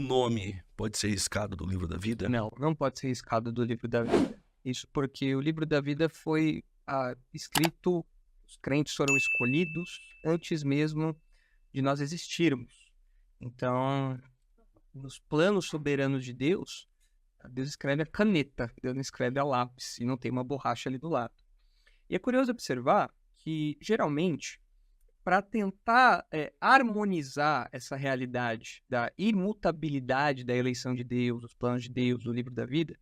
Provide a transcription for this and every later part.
nome pode ser riscado do livro da vida? Não, não pode ser riscado do livro da vida. Isso porque o livro da vida foi escrito, os crentes foram escolhidos antes mesmo de nós existirmos. Então, nos planos soberanos de Deus, Deus escreve a caneta, Deus não escreve a lápis, e não tem uma borracha ali do lado. E é curioso observar que, geralmente, para tentar harmonizar essa realidade da imutabilidade da eleição de Deus, dos planos de Deus, do livro da vida,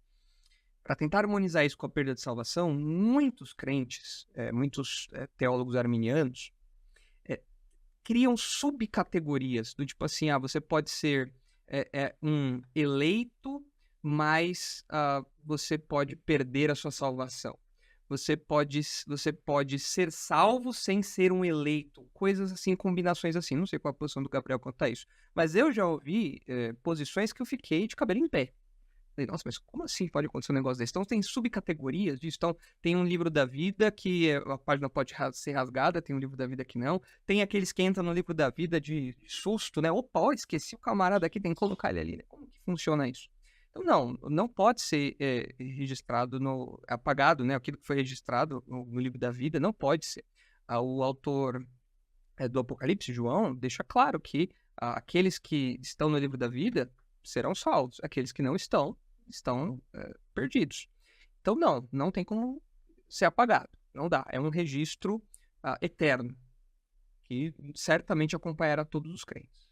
para tentar harmonizar isso com a perda de salvação, muitos crentes, muitos teólogos arminianos, criam subcategorias do tipo assim, você pode ser um eleito, mas você pode perder a sua salvação. Você pode ser salvo sem ser um eleito. Coisas assim, combinações assim. Não sei qual a posição do Gabriel quanto a isso. Mas eu já ouvi posições que eu fiquei de cabelo em pé. Falei, nossa, mas como assim pode acontecer um negócio desse? Então tem subcategorias disso. Então tem um livro da vida que a página pode ser rasgada, tem um livro da vida que não. Tem aqueles que entram no livro da vida de susto, né? Opa, ó, esqueci o camarada aqui, tem que colocar ele ali, né? Como que funciona isso? Então não pode ser registrado, apagado, né? Aquilo que foi registrado no livro da vida, não pode ser. O autor do Apocalipse, João, deixa claro que aqueles que estão no livro da vida serão salvos, aqueles que não estão perdidos. Então, não tem como ser apagado. Não dá. É um registro eterno, que certamente acompanhará todos os crentes.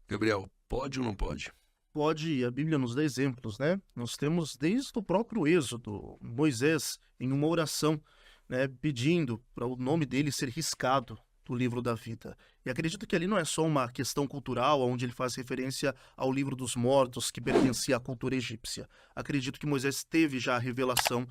Gabriel, pode ou não pode? Pode, a Bíblia nos dá exemplos, né? Nós temos desde o próprio Êxodo, Moisés, em uma oração, né, pedindo para o nome dele ser riscado do livro da vida. E acredito que ali não é só uma questão cultural, onde ele faz referência ao livro dos mortos, que pertencia à cultura egípcia. Acredito que Moisés teve já a revelação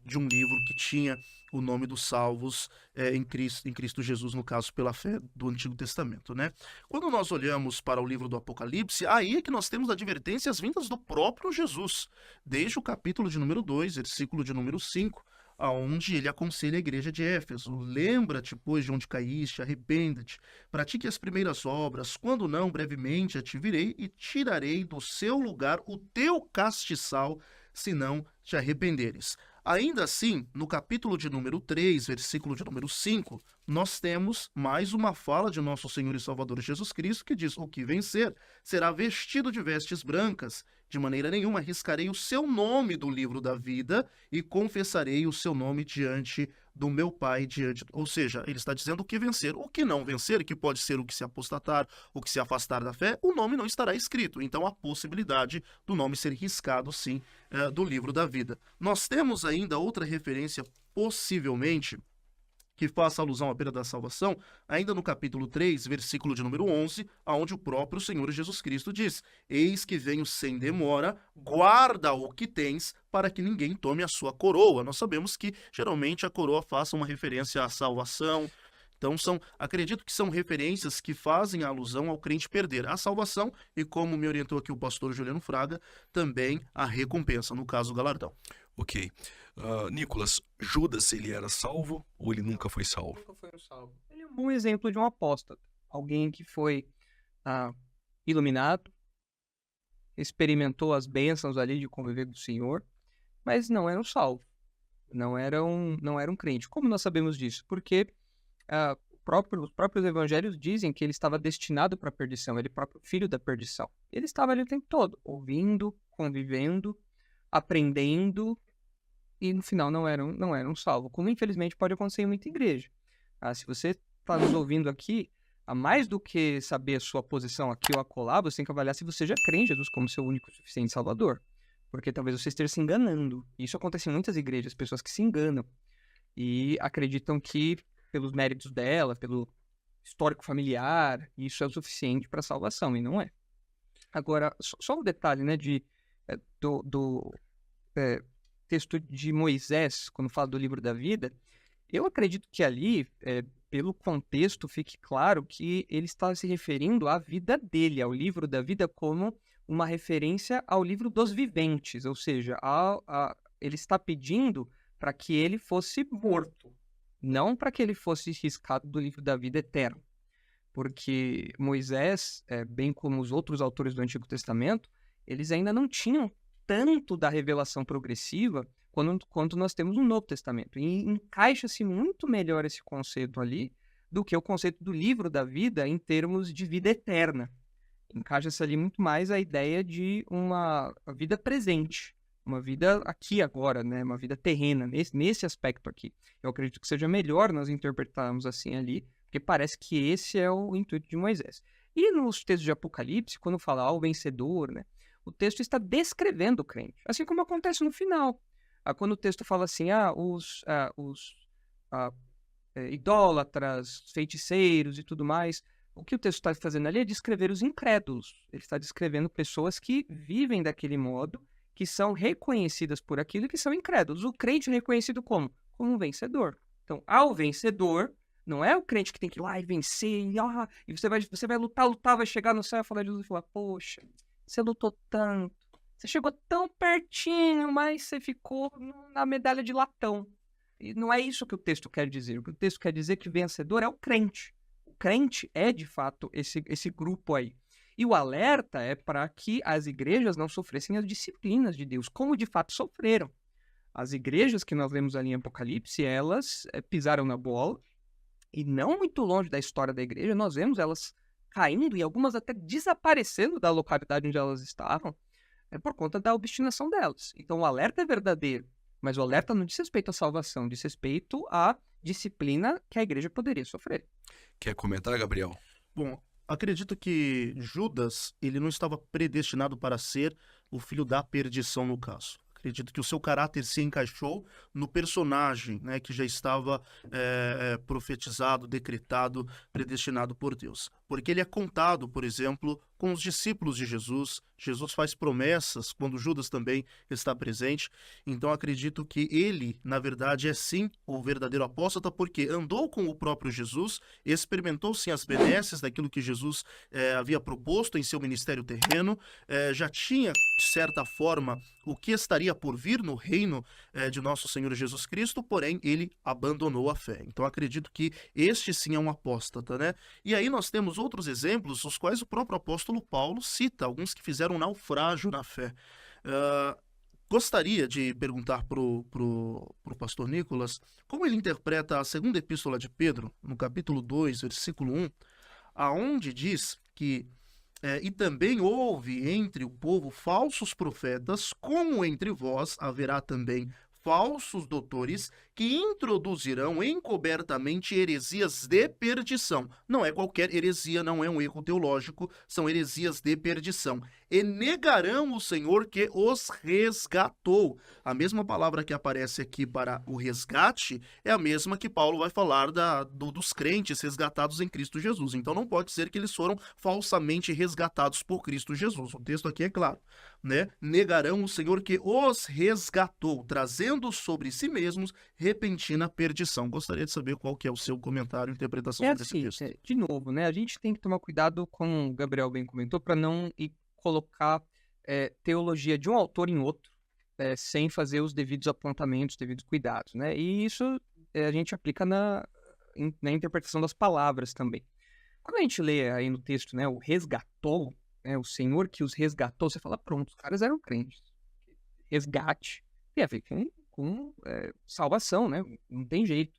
de um livro que tinha o nome dos salvos em Cristo Jesus, no caso, pela fé do Antigo Testamento, né? Quando nós olhamos para o livro do Apocalipse, aí é que nós temos advertências vindas do próprio Jesus, desde o capítulo de número 2, versículo de número 5, aonde ele aconselha a igreja de Éfeso: lembra-te, pois, de onde caíste, arrependa-te, pratique as primeiras obras, quando não, brevemente te virei e tirarei do seu lugar o teu castiçal, se não te arrependeres. Ainda assim, no capítulo de número 3, versículo de número 5, nós temos mais uma fala de nosso Senhor e Salvador Jesus Cristo, que diz: o que vencer será vestido de vestes brancas, de maneira nenhuma arriscarei o seu nome do livro da vida e confessarei o seu nome diante do meu Pai, ou seja, ele está dizendo o que vencer. O que não vencer, que pode ser o que se apostatar, o que se afastar da fé, o nome não estará escrito. Então há possibilidade do nome ser riscado, sim, do livro da vida. Nós temos ainda outra referência, possivelmente, que faça alusão à perda da salvação, ainda no capítulo 3, versículo de número 11, onde o próprio Senhor Jesus Cristo diz: eis que venho sem demora, guarda o que tens, para que ninguém tome a sua coroa. Nós sabemos que, geralmente, a coroa faça uma referência à salvação. Então, acredito que são referências que fazem alusão ao crente perder a salvação e, como me orientou aqui o pastor Juliano Fraga, também a recompensa, no caso, o galardão. Ok. Nicolas, Judas, ele era salvo ou ele nunca foi salvo? Nunca foi um salvo. Ele é um bom exemplo de um apóstata. Alguém que foi iluminado, experimentou as bênçãos ali de conviver com o Senhor, mas não era um salvo. Não era um crente. Como nós sabemos disso? Porque os próprios evangelhos dizem que ele estava destinado para a perdição. Ele é o próprio filho da perdição. Ele estava ali o tempo todo, ouvindo, convivendo, aprendendo, e no final não era um salvo, como infelizmente pode acontecer em muita igreja. Se você está nos ouvindo aqui, a mais do que saber a sua posição aqui ou acolá, você tem que avaliar se você já crê em Jesus como seu único e suficiente Salvador. Porque talvez você esteja se enganando. Isso acontece em muitas igrejas, pessoas que se enganam e acreditam que pelos méritos dela, pelo histórico familiar, isso é o suficiente para a salvação, e não é. Agora, só um detalhe, né, do texto de Moisés, quando fala do livro da vida, eu acredito que ali, pelo contexto, fique claro que ele está se referindo à vida dele, ao livro da vida, como uma referência ao livro dos viventes, ou seja, ele está pedindo para que ele fosse morto, não para que ele fosse riscado do livro da vida eterno. porque Moisés, bem como os outros autores do Antigo Testamento, eles ainda não tinham tanto da revelação progressiva quanto nós temos no Novo Testamento. E encaixa-se muito melhor esse conceito ali do que o conceito do livro da vida em termos de vida eterna. Encaixa-se ali muito mais a ideia de uma vida presente, uma vida aqui agora, né? Uma vida terrena, nesse aspecto aqui. Eu acredito que seja melhor nós interpretarmos assim ali, porque parece que esse é o intuito de Moisés. E nos textos de Apocalipse, quando fala o vencedor, né? O texto está descrevendo o crente, assim como acontece no final. Quando o texto fala assim, os idólatras, feiticeiros e tudo mais, o que o texto está fazendo ali é descrever os incrédulos. Ele está descrevendo pessoas que vivem daquele modo, que são reconhecidas por aquilo e que são incrédulos. O crente é reconhecido como? Como um vencedor. Então, ao vencedor, não é o crente que tem que ir lá e vencer, e você vai lutar, vai chegar no céu e falar de Jesus e falar, poxa, você lutou tanto, você chegou tão pertinho, mas você ficou na medalha de latão. E não é isso que o texto quer dizer. O que o texto quer dizer é que vencedor é o crente. O crente é, de fato, esse grupo aí. E o alerta é para que as igrejas não sofressem as disciplinas de Deus, como de fato sofreram. As igrejas que nós lemos ali em Apocalipse, elas pisaram na bola, e não muito longe da história da igreja, nós vemos elas caindo e algumas até desaparecendo da localidade onde elas estavam, por conta da obstinação delas. Então o alerta é verdadeiro, mas o alerta não diz respeito à salvação, diz respeito à disciplina que a igreja poderia sofrer. Quer comentar, Gabriel? Bom, acredito que Judas, ele não estava predestinado para ser o filho da perdição no caso. Acredito que o seu caráter se encaixou no personagem, né, que já estava profetizado, decretado, predestinado por Deus. Porque ele é contado, por exemplo, com os discípulos de Jesus. Jesus faz promessas quando Judas também está presente. Então acredito que ele, na verdade, é sim o verdadeiro apóstata, porque andou com o próprio Jesus, experimentou sim as benesses daquilo que Jesus havia proposto em seu ministério terreno, já tinha, de certa forma, o que estaria por vir no reino de nosso Senhor Jesus Cristo, porém ele abandonou a fé. Então acredito que este sim é um apóstata, né? E aí nós temos outros exemplos, os quais o próprio apóstolo Paulo cita, alguns que fizeram um naufrágio na fé. Gostaria de perguntar pro pastor Nicolas como ele interpreta a segunda epístola de Pedro, no capítulo 2, versículo 1, aonde diz que e também houve entre o povo falsos profetas, como entre vós haverá também falsos doutores que introduzirão encobertamente heresias de perdição. Não é qualquer heresia, não é um erro teológico, são heresias de perdição. E negarão o Senhor que os resgatou. A mesma palavra que aparece aqui para o resgate é a mesma que Paulo vai falar dos crentes resgatados em Cristo Jesus. Então não pode ser que eles foram falsamente resgatados por Cristo Jesus. O texto aqui é claro, né? Negarão o Senhor que os resgatou, trazendo sobre si mesmos repentina perdição. Gostaria de saber qual que é o seu comentário e interpretação sobre esse texto. De novo, né? A gente tem que tomar cuidado, como o Gabriel bem comentou, para não colocar teologia de um autor em outro, sem fazer os devidos apontamentos, devidos cuidados, né? E isso a gente aplica na interpretação das palavras também. Quando a gente lê aí no texto, né, o resgatou, né, o Senhor que os resgatou, você fala, pronto, os caras eram crentes. Resgate tem a ver com salvação, né? Não tem jeito.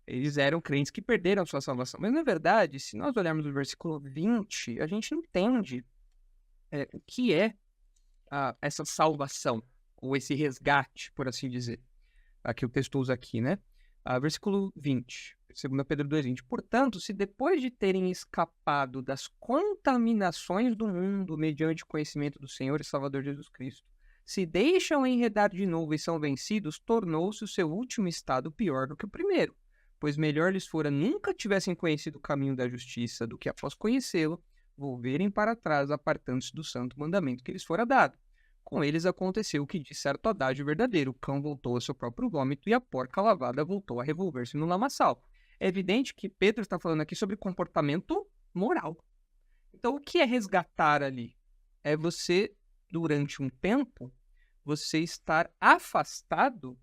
Eles eram crentes que perderam a sua salvação. Mas, na verdade, se nós olharmos o versículo 20, a gente entende o que é essa salvação, ou esse resgate, por assim dizer. Que o texto usa aqui, né? Versículo 20, 2 Pedro 2,20. Portanto, se depois de terem escapado das contaminações do mundo mediante o conhecimento do Senhor e Salvador Jesus Cristo, se deixam enredar de novo e são vencidos, tornou-se o seu último estado pior do que o primeiro. Pois melhor lhes fora nunca tivessem conhecido o caminho da justiça do que após conhecê-lo, volverem para trás, apartando-se do santo mandamento que lhes fora dado. Com eles aconteceu o que diz certo adágio verdadeiro: o cão voltou ao seu próprio vômito e a porca lavada voltou a revolver-se no lamaçal. É evidente que Pedro está falando aqui sobre comportamento moral. Então, o que é resgatar ali? É você, durante um tempo, você estar afastado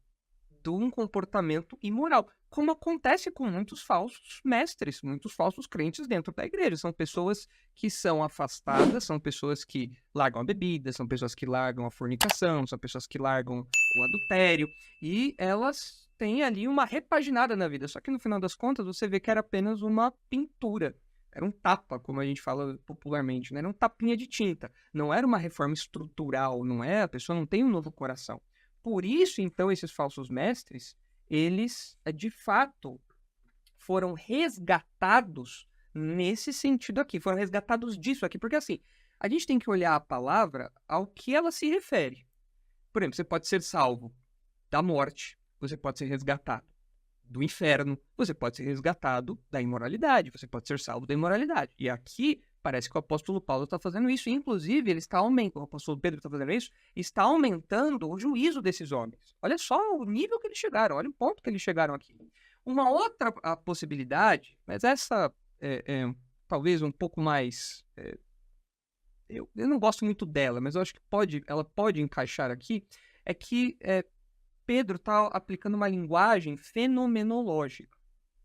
de um comportamento imoral. como acontece com muitos falsos mestres, muitos falsos crentes dentro da igreja. São pessoas que são afastadas, são pessoas que largam a bebida, são pessoas que largam a fornicação, são pessoas que largam o adultério, e elas têm ali uma repaginada na vida. Só que no final das contas você vê que era apenas uma pintura. Era um tapa, como a gente fala popularmente, né? Era um tapinha de tinta. Não era uma reforma estrutural, não é? A pessoa não tem um novo coração. Por isso, então, esses falsos mestres, eles, de fato, foram resgatados nesse sentido aqui. Foram resgatados disso aqui. Porque, assim, a gente tem que olhar a palavra ao que ela se refere. Por exemplo, você pode ser salvo da morte, você pode ser resgatado do inferno, você pode ser resgatado da imoralidade, você pode ser salvo da imoralidade. E aqui parece que o apóstolo Paulo está fazendo isso, e inclusive ele está aumentando, o apóstolo Pedro está fazendo isso, está aumentando o juízo desses homens. Olha só o nível que eles chegaram, olha o ponto que eles chegaram aqui. Uma outra possibilidade, mas essa talvez um pouco mais... eu não gosto muito dela, mas eu acho que ela pode encaixar aqui, é que Pedro está aplicando uma linguagem fenomenológica.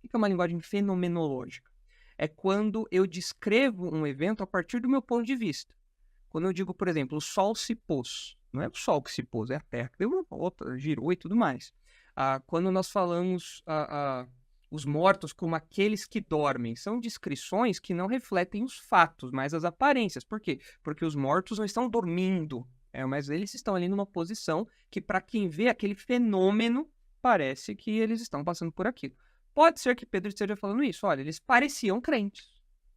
O que é uma linguagem fenomenológica? É quando eu descrevo um evento a partir do meu ponto de vista. Quando eu digo, por exemplo, o sol se pôs. Não é o sol que se pôs, é a terra que deu uma volta, girou e tudo mais. Quando nós falamos os mortos como aqueles que dormem, são descrições que não refletem os fatos, mas as aparências. Por quê? Porque os mortos não estão dormindo. Mas eles estão ali numa posição que, para quem vê aquele fenômeno, parece que eles estão passando por aquilo. Pode ser que Pedro esteja falando isso. Olha, eles pareciam crentes.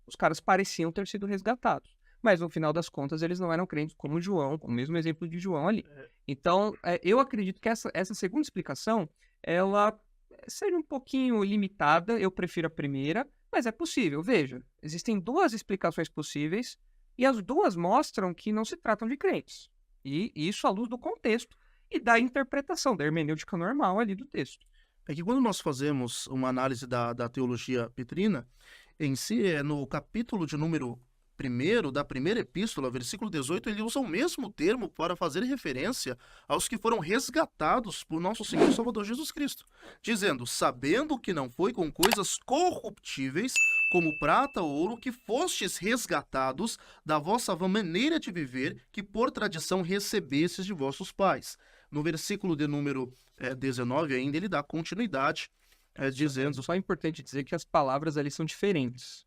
Os caras pareciam ter sido resgatados. Mas, no final das contas, eles não eram crentes como João, com o mesmo exemplo de João ali. Então, eu acredito que essa segunda explicação, ela seja um pouquinho limitada. Eu prefiro a primeira, mas é possível. Veja, existem duas explicações possíveis e as duas mostram que não se tratam de crentes. E isso à luz do contexto e da interpretação, da hermenêutica normal ali do texto. É que quando nós fazemos uma análise da teologia petrina, em si, no capítulo de número 1 da primeira epístola, versículo 18, ele usa o mesmo termo para fazer referência aos que foram resgatados por nosso Senhor e Salvador Jesus Cristo, dizendo, sabendo que não foi com coisas corruptíveis, como prata ou ouro, que fostes resgatados da vossa maneira de viver, que por tradição recebestes de vossos pais. No versículo de número 19 ainda, ele dá continuidade, dizendo... Só é importante dizer que as palavras ali são diferentes.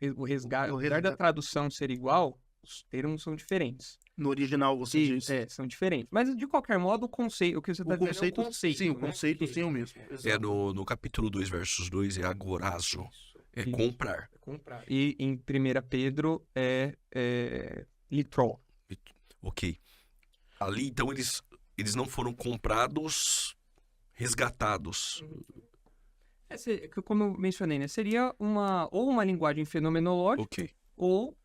Apesar da tradução ser igual, os termos são diferentes. No original você diz. São diferentes. Mas, de qualquer modo, o que você está dizendo é o conceito. Sim, o conceito sim é o mesmo. Exato. No capítulo 2, versos 2, é agorazo. É comprar. E em 1 Pedro é litrol. Ok. Ali, então, eles não foram comprados, resgatados. Como eu mencionei, né? Seria ou uma linguagem fenomenológica, Ok. ou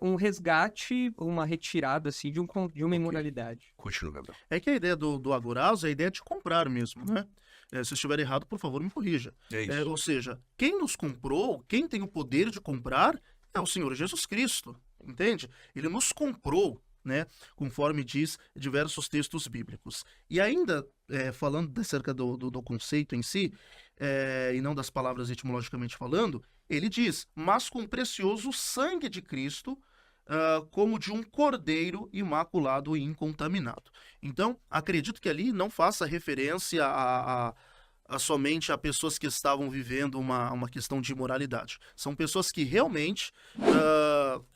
um resgate, uma retirada assim, de uma imoralidade. Continua, Gabriel. É que a ideia do agorazo é a ideia de comprar mesmo, né? Se eu estiver errado, por favor, me corrija. É isso. Ou seja, quem nos comprou, quem tem o poder de comprar, é o Senhor Jesus Cristo, entende? Ele nos comprou, né? Conforme diz diversos textos bíblicos. E ainda, falando acerca do conceito em si, e não das palavras etimologicamente falando, ele diz, mas com precioso sangue de Cristo, como de um cordeiro imaculado e incontaminado. Então, acredito que ali não faça referência somente a pessoas que estavam vivendo uma questão de imoralidade. São pessoas que realmente,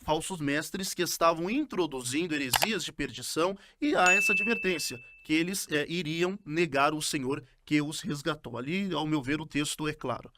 falsos mestres, que estavam introduzindo heresias de perdição, e há essa advertência, que eles iriam negar o Senhor que os resgatou. Ali, ao meu ver, o texto é claro.